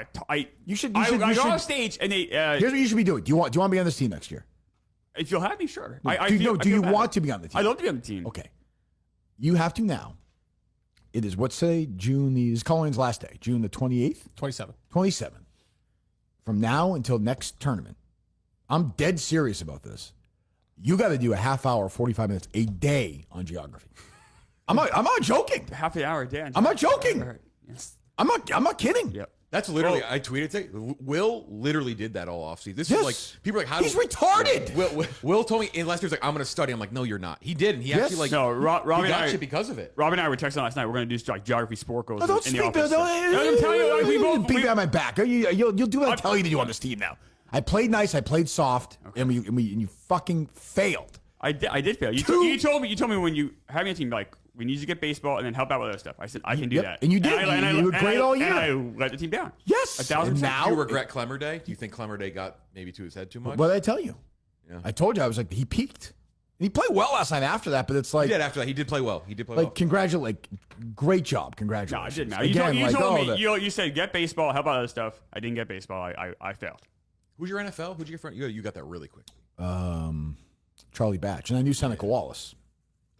A: You should.
J: I got off stage and they.
A: Here's what you should be doing. Do you want to be on this team next year?
J: If you'll have me, sure.
A: Do you want to be on the team?
J: I'd love to be on the team.
A: Okay. You have to now. It is, what's today? Is Colleen's last day. June the 28th?
B: 27.
A: 27th. From now until next tournament. I'm dead serious about this. You got to do a half hour, 45 minutes a day on geography. I'm not joking.
J: Half an hour a day.
A: I'm not joking.
J: All right. Yes.
A: I'm not kidding.
J: Yep.
I: That's literally, I tweeted today. Will literally did that all offseason. This
A: Yes.
I: is like, people are like, how
A: He's retarded.
I: Will told me in last year's like, I'm going to study. I'm like, no, you're not. He didn't. He actually like,
J: No, Rob
I: he
J: and
I: got
J: I,
I: shit because of it.
J: Rob and I were texting last night. We're going to do like geography sport goals
A: No, don't
J: in the
A: speak
J: office.
A: to
J: I'm telling you, like, we both.
A: beat behind my back. You'll do what I tell you to do on this team now. I played nice. I played soft, and you fucking failed.
J: I did fail. You told me when you have me a team, like, we need you to get baseball and then help out with other stuff. I said, I can do
A: Yep.
J: that.
A: And you did. You were great all year.
J: And I let the team down.
A: Yes.
J: 1,000%.
A: And now,
I: Do you regret Clemmer Day? Do you think Clemmer Day got maybe to his head too much?
A: what did I tell you?
I: Yeah.
A: I told you. I was like, he peaked. And he played well last night after that, but it's like,
I: He did after that. He did play well. He did play
A: like,
I: well.
A: great job.
J: No,
A: Congratulations.
J: it didn't matter.
A: Again,
J: You told
A: like,
J: me, you said, get baseball, help out other stuff. I didn't get baseball. I failed.
I: Who's your NFL? Who'd you get from? You got that really quick.
A: Charlie Batch. And I knew Seneca Wallace.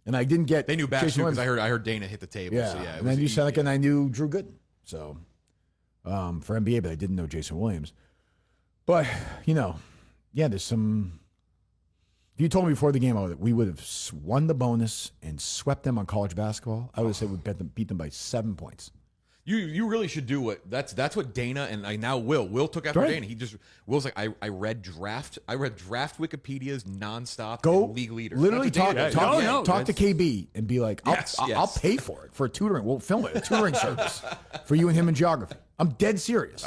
A: And I didn't get
I: They knew back
A: Jason
I: too because
A: Williams.
I: I heard Dana hit the table.
A: Yeah.
I: So yeah, it
A: and I
I: was
A: knew
I: easy.
A: Seneca and I knew Drew Gooden. So for NBA, but I didn't know Jason Williams. But, there's some. If you told me before the game we would have won the bonus and swept them on college basketball, I would have said we beat them by 7 points.
I: You really should do what that's what Dana and I now Will took after
A: Right.
I: Dana. Will's like I read draft Wikipedia's nonstop
A: Go
I: and league leader.
A: Literally
I: That's what Dana did.
A: talk to KB and be like,
I: Yes,
A: I'll
I: yes.
A: pay for it for a tutoring. We'll film it, a tutoring service for you and him in geography. I'm dead serious.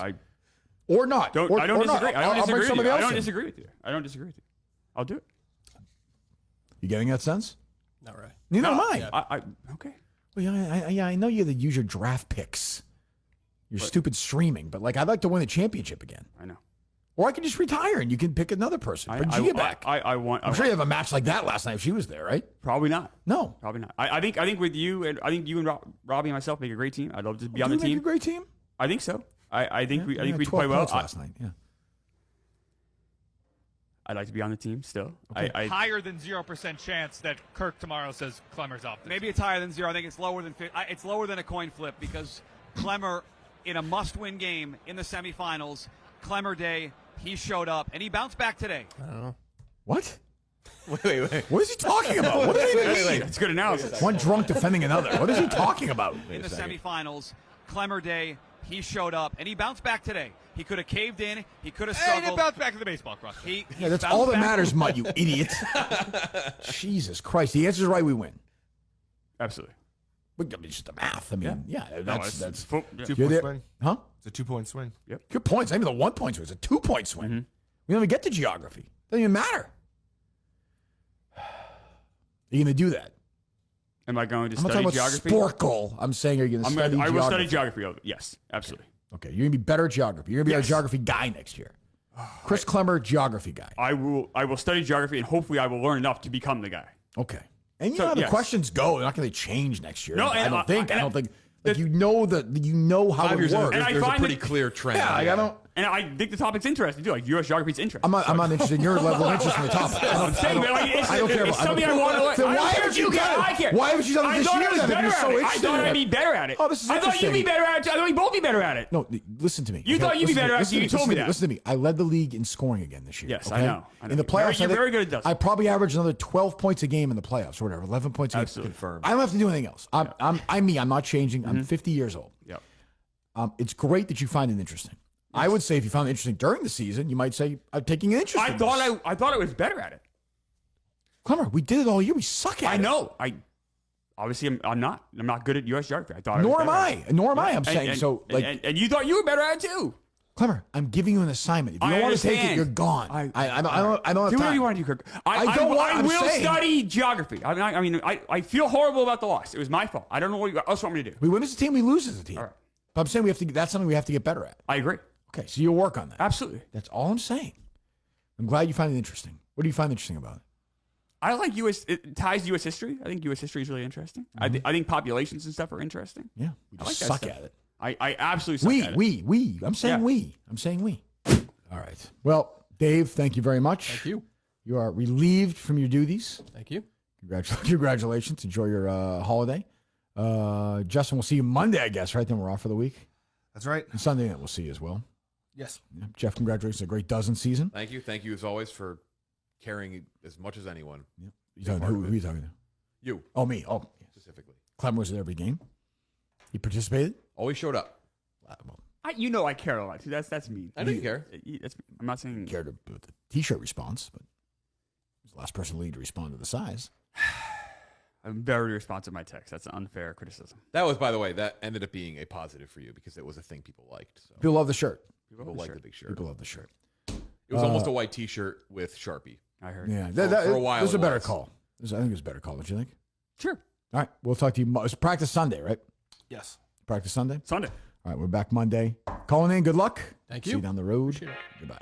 A: Or not.
J: I don't
A: or not.
J: disagree. I
A: I'll
J: don't
A: bring
J: disagree with
A: somebody
J: you. I
A: else
J: don't
A: in.
J: disagree with you. I don't disagree with you. I'll do it.
A: You getting that sense?
B: Not right.
A: Neither am I.
J: Yeah. Okay.
A: Well, I know you use your draft picks. Your stupid streaming, but I'd like to win a championship again.
J: I know.
A: Or I could just retire and you can pick another person. Bring Gia back.
J: I'm
A: sure you have a match like that last night if she was there, right?
J: Probably not.
A: No.
J: Probably not. I think with you and Robbie and myself make a great team. I'd love to be on
A: Do
J: the
A: we make
J: team.
A: a great team?
J: I think so. I think we
A: had
J: play
A: 12
J: well.
A: points last night. Yeah.
J: I'd like to be on the team still.
K: Higher than 0% chance that Kirk tomorrow says Clemmer's off.
E: Maybe it's higher than 0. I think it's lower than a coin flip because Clemmer, in a must-win game in the semifinals, Clemmer Day, he showed up and he bounced back today.
B: I don't know.
A: What?
I: Wait.
A: What is he talking about? What does he mean?
J: That's good analysis.
A: One drunk defending another. What is he talking about?
E: In the semifinals, Clemmer Day, he showed up and he bounced back today. He could have caved in. He could have
K: And it
E: struggled.
K: bounced back to the baseball cross.
A: Yeah, that's all that matters, Mutt, you idiot. Jesus Christ. The answer's right, we win.
J: Absolutely.
A: But I mean, it's just the math. I mean, that's
J: it's
F: 2
A: you're
F: point
A: there.
F: swing.
A: Huh?
F: It's a 2-point swing.
A: Good points. Not even the 1 point swing. It's a 2 point swing. We don't even get to geography. Doesn't even matter. Are you going to do that?
J: Am I going to
A: I'm not
J: study
A: talking about
J: geography?
A: Sporkle. I'm saying, are you going to study
J: I
A: geography?
J: will study geography. Yes, absolutely.
A: Okay, you're going to be better at geography. You're going to be our geography guy next year. Chris Clemmer, geography guy.
J: I will study geography, and hopefully I will learn enough to become the guy.
A: Okay. And you
J: So,
A: know how the
J: yes.
A: questions go. They're not going to change next year.
J: No,
A: I
J: and
A: don't think.
J: and
A: I don't think. Like you know how
I: 5
A: it
I: years in,
A: works.
J: And I
I: there's a
J: find
I: pretty
J: that-
I: clear trend.
A: Yeah, like, I don't.
J: And I think the topic's interesting too. Like U.S. geography is interesting.
A: I'm not interested in your level of interest in the topic.
J: I'm saying, man, like, it's,
A: I don't care
J: it's
A: about.
J: something I want to learn.
A: Then
J: I
A: why
J: don't care
A: haven't
J: if
A: you
J: you care.
A: done
J: I
A: it?
J: care.
A: Why haven't you done it
J: I
A: this
J: thought
A: year
J: I was
A: then? If
J: better
A: you're so
J: at it. I
A: interested
J: thought
A: in
J: I'd
A: it?
J: be better at it.
A: Oh, this is
J: I thought you'd be
A: interesting.
J: better at it. I thought we'd both be better at it.
A: No, listen to me.
J: You thought you'd be
A: Listen to
J: better
A: me.
J: at it.
A: Listen to
J: You
A: me.
J: told
A: Listen
J: me
A: to
J: that.
A: Listen to me. I led the league in scoring again this year.
J: Yes,
A: okay?
J: I know.
A: In the playoffs,
J: You're very good at this.
A: I probably averaged another 12 points a game in the playoffs or whatever, 11 points a game.
J: Absolutely.
I: Confirmed.
A: I don't have to do anything else. I'm not changing. I'm 50 years old.
J: Yep.
A: It's great that you find it interesting. I would say if you found it interesting during the season, you might say, I'm taking an interest in this.
J: I thought I was better at it.
A: Clemmer, we did it all year. We suck at it.
J: I know. Obviously I'm not. I'm not good at U.S. geography. I thought.
A: Nor
J: I
A: am
J: was better at
A: I.
J: it.
A: Nor am I. I'm
J: And-
A: saying
J: and-
A: so. Like
J: and you thought you were better at it too.
A: Clemmer, I'm giving you an assignment. If you
J: I
A: don't want to take it,
J: understand.
A: you're gone. I don't have
J: Do whatever
A: time.
J: you want to do, Kirk.
A: I don't want-
J: I
A: I'm
J: will
A: saying-
J: study geography. I feel horrible about the loss. It was my fault. I don't know what you else want me to do.
A: We win as a team, we lose as a team.
J: All right.
A: But I'm saying we have to. That's something we have to get better at.
J: I agree.
A: Okay, so you'll work on that.
J: Absolutely.
A: That's all I'm saying. I'm glad you find it interesting. What do you find interesting about it?
J: I like U.S. It ties to U.S. history. I think U.S. history is really interesting. I think populations and stuff are interesting.
A: Yeah, we
J: I
A: just
J: like that
A: suck
J: stuff.
A: at it.
J: I absolutely suck at it.
A: We. I'm saying
J: Yeah.
A: we. I'm saying we. All right. Well, Dave, thank you very much.
B: Thank you.
A: You are relieved from your duties.
B: Thank you.
A: Congratulations. Enjoy your holiday. Justin, we'll see you Monday, I guess, right? Then we're off for the week.
L: That's right.
A: And Sunday night we'll see you as well.
L: Yes.
A: Yeah. Jeff, congratulations. A great dozen season.
I: Thank you. Thank you as always for caring as much as anyone.
A: Yeah. Who are you talking to?
I: You.
A: Oh, me. Oh,
I: specifically.
A: Clem was at every game. He participated.
I: Always showed up.
A: Well,
J: I care a lot too. That's mean.
I: I didn't care.
J: I'm not saying
A: cared about the T-shirt response, but he was the last person lead to respond to the size.
J: I'm very responsive to my text. That's an unfair criticism.
I: That was, by the way, that ended up being a positive for you because it was a thing people liked. So
A: People love the shirt.
I: people liked the big shirt.
A: People love the shirt.
I: It was almost a white T-shirt with Sharpie.
J: I heard.
A: Yeah,
I: For a while
A: This is a
I: it
A: better
I: was.
A: call. I think it was a better call. Don't you think?
J: Sure.
A: All right, we'll talk to you. It's practice Sunday, right?
L: Yes.
A: Practice Sunday.
J: Sunday.
A: All right, we're back Monday. Calling in. Good luck.
B: Thank
A: See
B: you.
A: you down the road.
B: Appreciate it.
A: Goodbye.